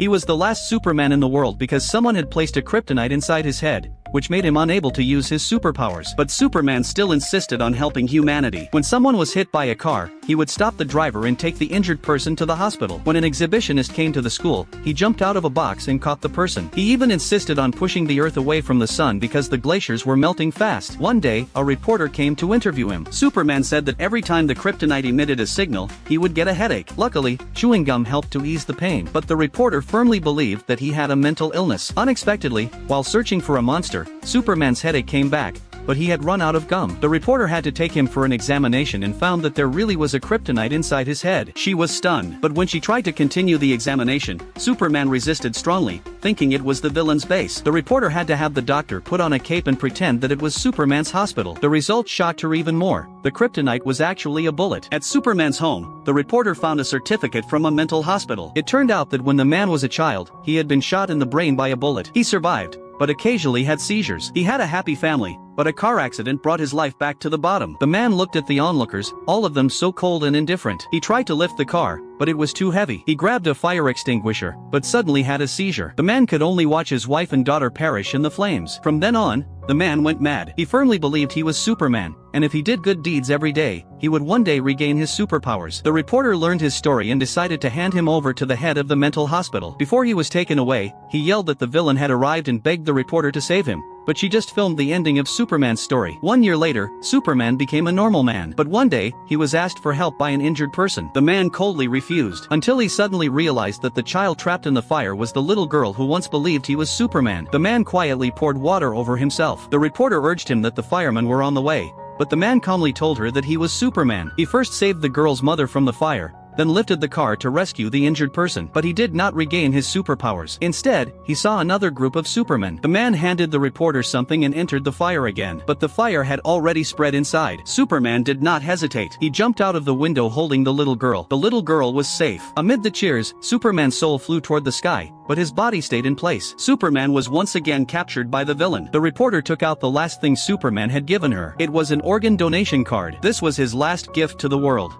He was the last Superman in the world because someone had placed a kryptonite inside his head, which made him unable to use his superpowers. But Superman still insisted on helping humanity. When someone was hit by a car, he would stop the driver and take the injured person to the hospital. When an exhibitionist came to the school, he jumped out of a box and caught the person. He even insisted on pushing the Earth away from the sun because the glaciers were melting fast. One day, a reporter came to interview him. Superman said that every time the kryptonite emitted a signal, he would get a headache. Luckily, chewing gum helped to ease the pain. But the reporter firmly believed that he had a mental illness. Unexpectedly, while searching for a monster, Superman's headache came back, but he had run out of gum. The reporter had to take him for an examination and found that there really was a kryptonite inside his head. She was stunned, but when she tried to continue the examination, Superman resisted strongly, thinking it was the villain's base. The reporter had to have the doctor put on a cape and pretend that it was Superman's hospital. The result shocked her even more. The kryptonite was actually a bullet. At Superman's home, the reporter found a certificate from a mental hospital. It turned out that when the man was a child, he had been shot in the brain by a bullet. He survived, but occasionally had seizures. He had a happy family, but a car accident brought his life back to the bottom. The man looked at the onlookers, all of them so cold and indifferent. He tried to lift the car, but it was too heavy. He grabbed a fire extinguisher, but suddenly had a seizure. The man could only watch his wife and daughter perish in the flames. From then on, the man went mad. He firmly believed he was Superman, and if he did good deeds every day, he would one day regain his superpowers. The reporter learned his story and decided to hand him over to the head of the mental hospital. Before he was taken away, he yelled that the villain had arrived and begged the reporter to save him. But she just filmed the ending of Superman's story. 1 year later, Superman became a normal man. But one day, he was asked for help by an injured person. The man coldly refused, until he suddenly realized that the child trapped in the fire was the little girl who once believed he was Superman. The man quietly poured water over himself. The reporter urged him that the firemen were on the way, but the man calmly told her that he was Superman. He first saved the girl's mother from the fire, then lifted the car to rescue the injured person. But he did not regain his superpowers. Instead, he saw another group of supermen. The man handed the reporter something and entered the fire again. But the fire had already spread inside. Superman did not hesitate. He jumped out of the window holding the little girl. The little girl was safe. Amid the cheers, Superman's soul flew toward the sky, but his body stayed in place. Superman was once again captured by the villain. The reporter took out the last thing Superman had given her. It was an organ donation card. This was his last gift to the world.